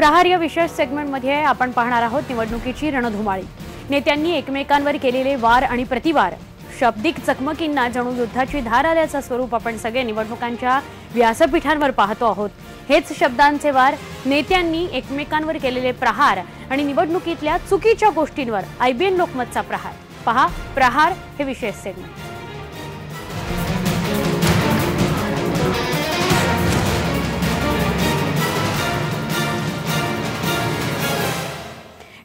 प्रहार या विशेष सेगमेंटमध्ये आपण पाहणार आहोत निवडणुकीची रणधुमाळी। नेत्यांनी एकमेकांवर केलेले वार आणि प्रतिवार, शब्दिक चकमकींना जणू युद्धाची धार आल्याचं स्वरूप आपण सगळे निवडणुकांच्या व्यासपीठांवर पाहतो आहोत। हेच शब्दांचे वार, नेत्यांनी एकमेकांवर केलेले प्रहार आणि निवडणुकीतल्या चुकीच्या गोष्टींवर IBN लोकमतचा प्रहार। पहा प्रहार हे विशेष सेगमेंट।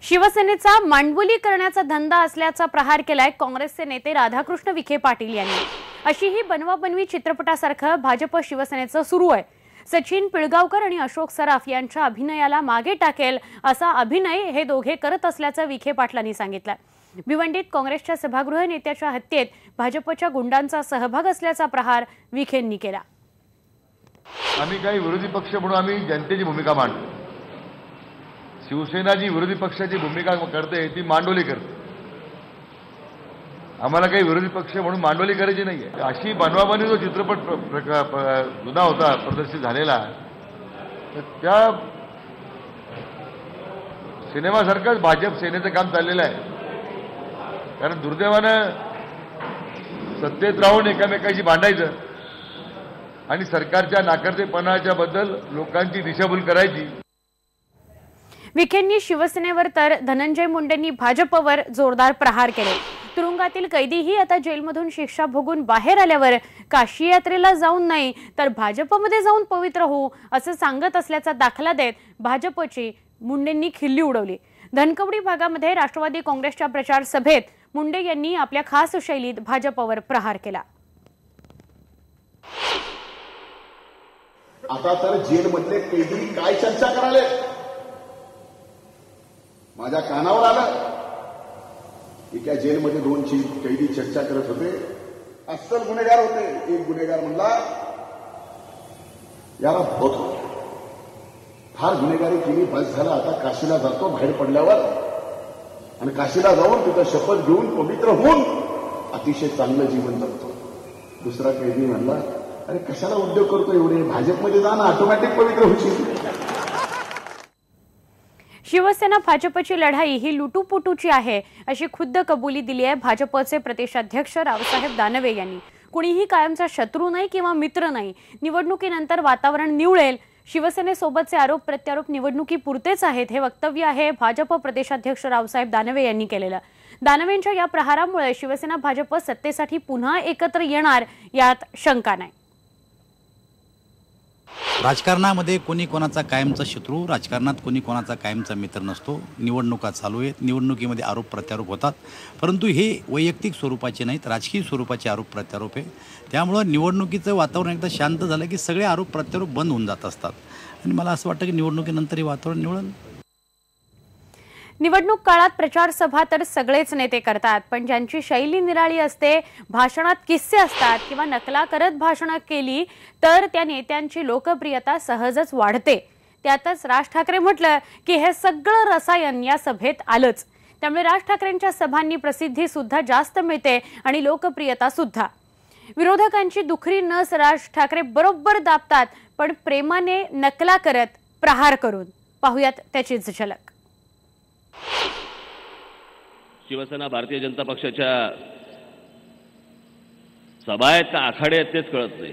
शिवसेनेचा मांडवली करण्याचा धंदा असल्याचा प्रहार केलाय काँग्रेसचे नेते राधाकृष्ण विखे पाटील यांनी। अशी ही बनवाबनवी चित्रपटासारखं भाजप शिवसेनेचं सुरू आहे। सचिन पिळगावकर आणि अशोक सराफ यांच्या अभिनयाला मागे टाकेल असा अभिनय हे दोघे करत असल्याचं विखे पाटलांनी सांगितलं। भिवंडीत काँग्रेसच्या सभागृह नेत्याच्या हत्येत भाजपच्या गुंडांचा सहभाग असल्याचा प्रहार विखेंनी केला। आम्ही काही विरोधी पक्ष म्हणून आम्ही जनतेची भूमिका मांडतो। शिवसेना जी विरोधी पक्षाची भूमिका करते ती मांडवली करते। आम्हाला काही विरोधी पक्ष म्हणून मांडवली करायची नाहीये। अशी बनवाबनी जो चित्रपट जुना होता प्रदर्शित झालेला, तर त्या सिनेमासारखंच भाजप सेनेचं काम चाललेलं आहे। कारण दुर्दैवानं सत्तेत राहून एकामेकाशी भांडायचं आणि सरकारच्या नाकर्तेपणाच्या बद्दल लोकांची दिशाभूल करायची। विखेंनी शिवसेनेवर तर धनंजय मुंडेंनी भाजपवर जोरदार प्रहार केले। तुरुंगातील कैदीही आता जेलमधून शिक्षा भोगून बाहेर आल्यावर काशी यात्रेला जाऊन नाही तर भाजपमध्ये जाऊन पवित्र होऊ असं सांगत असल्याचा दाखला देत भाजपची मुंडेंनी खिल्ली उडवली। धनकवडी भागामध्ये राष्ट्रवादी काँग्रेसच्या प्रचार सभेत मुंडे यांनी आपल्या खास शैलीत भाजपवर प्रहार केला। आता तर जेलमधले कैदी काय चर्चा कराले, माझ्या कानावर आलं। एका जेलमध्ये 2 कैदी चर्चा करत होते, अस्सल गुन्हेगार होते। एक गुन्हेगार म्हणला, याला बहुत फार गुन्हेगारी केली, बस झालं, आता काशीला जातो बाहेर पडल्यावर, आणि काशीला जाऊन तिथं शपथ घेऊन पवित्र होऊन अतिशय चांगलं जीवन जगतो। दुसरा कैदी म्हणला, अरे कशाला उद्योग करतो एवढे, भाजपमध्ये जा ना, ऑटोमॅटिक पवित्र होशील। शिवसेना भाजपची लढाई ही लुटूपुटूची आहे अशी खुद्द कबुली दिली आहे भाजपचे प्रदेशाध्यक्ष रावसाहेब दानवे यांनी। कुणीही कायमचा शत्रू नाही किंवा मित्र नाही, निवडणुकीनंतर वातावरण निवळेल। शिवसेनेसोबतचे आरोप प्रत्यारोप निवडणुकीपुरतेच आहेत, हे वक्तव्य आहे भाजप प्रदेशाध्यक्ष रावसाहेब दानवे यांनी केलेलं। दानवेंच्या या प्रहारामुळे शिवसेना भाजप सत्तेसाठी पुन्हा एकत्र येणार यात शंका नाही। राजकारणामध्ये कोणी कोणाचा कायमचा शत्रू, राजकारणात कोणी कोणाचा कायमचा मित्र नसतो। निवडणुका चालू आहेत, निवडणुकीमध्ये आरोप प्रत्यारोप होतात, परंतु हे वैयक्तिक स्वरूपाचे नाहीत, राजकीय स्वरूपाचे आरोप प्रत्यारोप आहे। त्यामुळे निवडणुकीचं वातावरण एकदा शांत झालं की सगळे आरोप प्रत्यारोप बंद होऊन जात असतात, आणि मला असं वाटतं की निवडणुकीनंतर हे वातावरण निवळेल। निवडणूक काळात प्रचार सभा तर सगळेच नेते करतात, पण ज्यांची शैली निराळी असते, भाषणात किस्से असतात किंवा नकला करत भाषणं केली तर त्या नेत्यांची लोकप्रियता सहजच वाढते। त्यातच राज ठाकरे म्हटलं की हे सगळं रसायन या सभेत आलंच। त्यामुळे राज ठाकरेंच्या सभांनी प्रसिद्धी सुद्धा जास्त मिळते आणि लोकप्रियता सुद्धा। विरोधकांची दुखरी नस राज ठाकरे बरोबर दाबतात, पण प्रेमाने नकला करत, प्रहार करून। पाहुयात त्याचीच झलक। शिवसेना भारतीय जनता पक्षाच्या सभा आहेत का आखाडे आहेत तेच कळत नाही,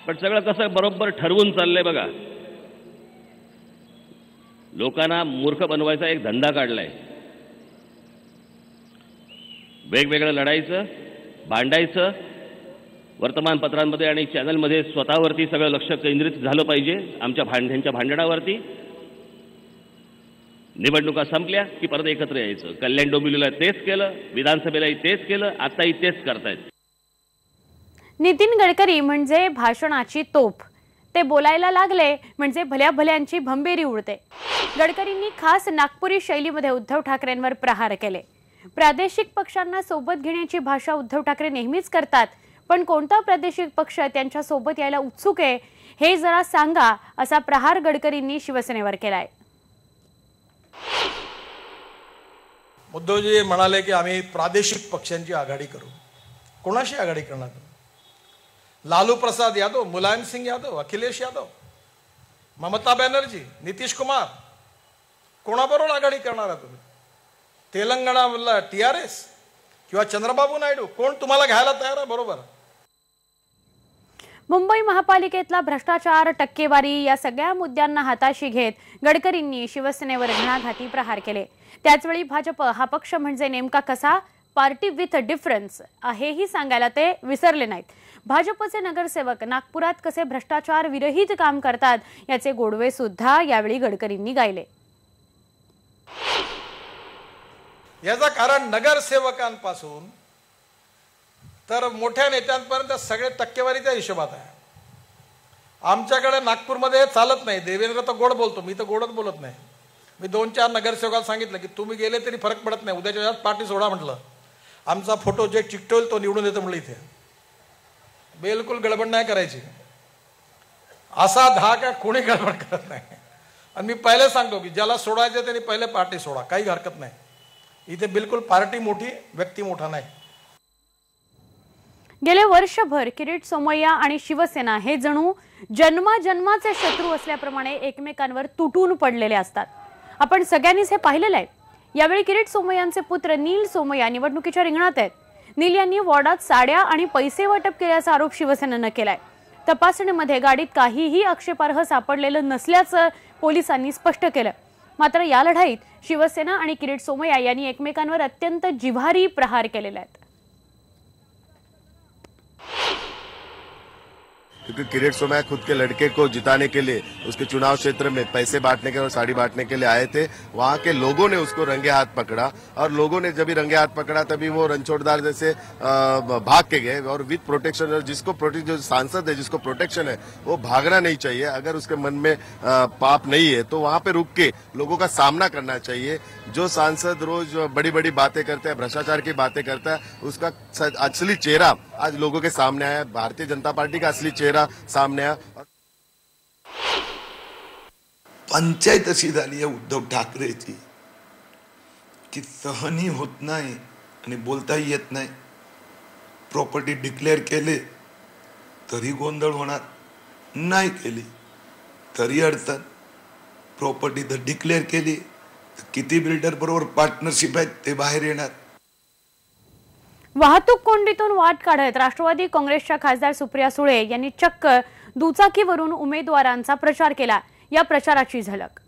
पण सगळं कसं बरोबर ठरवून चाललंय बघा। लोकांना मूर्ख बनवायचा एक धंदा काढलाय, वेगवेगळं लढायचं, भांडायचं, वर्तमानपत्रांमध्ये आणि चॅनलमध्ये स्वतःवरती सगळं लक्ष केंद्रित झालं पाहिजे, आमच्या भांडणावरती। निवडणुका संपल्या की परत एकत्र यायचं। कल्याण डोंबिवलीला तेच केलं, विधानसभेलाही तेच केलं, आताही तेच करतायत। नितीन गडकरी म्हणजे भाषणाची तोफ, ते बोलायला लागले म्हणजे भल्या भल्यांची भंबेरी उडते। गडकरींनी खास नागपुरी शैलीमध्ये उद्धव ठाकरेंवर प्रहार केले। प्रादेशिक पक्षांना सोबत घेण्याची भाषा उद्धव ठाकरे नेहमीच करतात, पण कोणता प्रादेशिक पक्ष त्यांच्या सोबत यायला उत्सुक आहे हे जरा सांगा असा प्रहार गडकरींनी शिवसेनेवर केलाय। उद्धवजी म्हणाले की आम्ही प्रादेशिक पक्षांची आघाडी करू। कोणाशी आघाडी करणार? लालू प्रसाद यादव, मुलायम सिंग यादव, अखिलेश यादव, ममता बॅनर्जी, नितीश कुमार, कोणाबरोबर आघाडी करणार आहे तुम्ही? तेलंगणामधला TRS किंवा चंद्रबाबू नायडू, कोण तुम्हाला घ्यायला तयार आहे? बरोबर. मुंबई महापालिकेतला भ्रष्टाचार, टक्केवारी या सगळ्या मुद्द्यांना हाताशी घेत गडकरींनी शिवसेनेवर घणाघाती प्रहार केले. त्याचवेळी भाजप हा पक्ष म्हणजे नेमका कसा, पार्टी विथ डिफरन्स हेही सांगायला ते विसरले नाहीत. भाजपचे नगरसेवक नागपुरात कसे भ्रष्टाचार विरहित काम करतात याचे गोडवे सुद्धा यावेळी गडकरींनी गायले. याचा कारण नगरसेवकांपासून तर मोठ्या नेत्यांपर्यंत सगळे टक्केवारीच्या हिशोबात आहे. आमच्याकडे नागपूरमध्ये चालत नाही. देवेंद्र तर गोड बोलतो, मी तर गोडच बोलत नाही. मी 2-4 नगरसेवकाला सांगितलं की तुम्ही गेले तरी फरक पडत नाही, उद्याच्या वेळात पार्टी सोडा म्हटलं. आमचा फोटो जे चिकटवेल तो निवडून येतो म्हटलं. इथे बिलकुल गडबड नाही करायची. असा धाक आहे, कोणी गडबड करत नाही. आणि मी पहिले सांगतो की ज्याला सोडायचं त्यांनी पहिले पार्टी सोडा, काही हरकत नाही. इथे बिलकुल पार्टी मोठी, व्यक्ती मोठा नाही. गेले वर्षभर किरीट सोमय्या आणि शिवसेना हे जणू जन्माजन्माचे शत्रू असल्याप्रमाणे एकमेकांवर तुटून पडलेले असतात. आपण सगळ्यांनीच हे पाहिलेलं आहे. यावेळी किरीट सोमय्यांचे पुत्र नील सोमय्या निवडणुकीच्या रिंगणात आहेत. नील यांनी वॉर्डात साड्या आणि पैसे वाटप केल्याचा आरोप शिवसेनेनं केलाय. तपासणीमध्ये गाडीत काहीही आक्षेपार्ह सापडलेलं नसल्याचं पोलिसांनी स्पष्ट केलं. मात्र या लढाईत शिवसेना आणि किरीट सोमय्या यांनी एकमेकांवर अत्यंत जिव्हारी प्रहार केलेले आहेत. क्योंकि किरीट सोमय्या खुद के लड़के को जिताने के लिए उसके चुनाव क्षेत्र में पैसे बांटने के और साड़ी बांटने के लिए आए थे. वहां के लोगों ने उसको रंगे हाथ पकड़ा और लोगों ने जब भी रंगे हाथ पकड़ा तभी वो रणछोड़दार जैसे भाग के गए. और विद प्रोटेक्शन, जिसको जो सांसद है जिसको प्रोटेक्शन है वो भागना नहीं चाहिए. अगर उसके मन में पाप नहीं है तो वहां पे रुक के लोगों का सामना करना चाहिए. जो सांसद रोज बड़ी बड़ी बातें करते हैं, भ्रष्टाचार की बातें करता है, उसका असली चेहरा आज लोगों के सामने आया. भारतीय जनता पार्टी का असली चेहरा सामने आया. पंचायत अशी झाली आहे उद्धव ठाकरेची की सहनही होत नाही आणि बोलताही येत नाही. प्रॉपर्टी डिक्लेअर केले तरी गोंधळ होणार, नाही केली तरी अडचण. प्रॉपर्टी तर डिक्लेअर केली तर किती बिल्डर बरोबर पार्टनरशिप आहेत ते बाहेर येणार. वाहतूक कोंडीतून वाट काढत राष्ट्रवादी काँग्रेसच्या खासदार सुप्रिया सुळे यांनी चक्क दुचाकीवरून उमेदवारांचा प्रचार केला. या प्रचाराची झलक.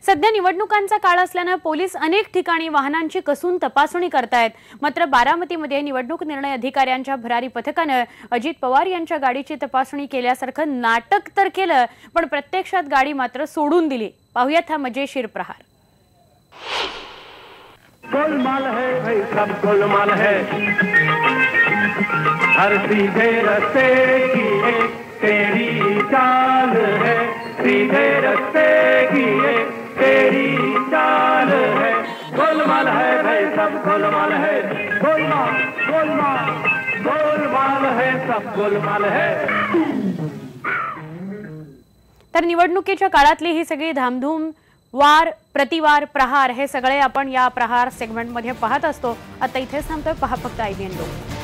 सध्या निवडणुकांचा काळ असल्याने पोलीस अनेक ठिकाणी वाहनांची कसून तपासणी करतायत. मात्र बारामतीमध्ये निवडणूक निर्णय अधिकाऱ्यांच्या भरारी पथकाने अजित पवार यांच्या गाडीची तपासणी केल्यासारखं नाटक तर केलं, पण प्रत्यक्षात गाडी मात्र सोडून दिली. पाहुयात हा मजेशीर प्रहार. गोलमाल है भाई, सब गोलमाल है. हर सीधे रास्ते की एक तेरी चाल है. सीधे रास्ते की एक तेरी चाल है. गोलमाल है भाई, सब गोलमाल है. गोलमाल गोलमाल गोलमाल है, सब गोलमाल है. तर निवडणुकीच्या काळातली ही सगळी धामधूम, वार प्रतिवार, प्रहार हे सगळे आपण या प्रहार सेगमेंटमध्ये पाहत असतो. आता इथेच थांबतोय. पहा फक्त IBN लोक.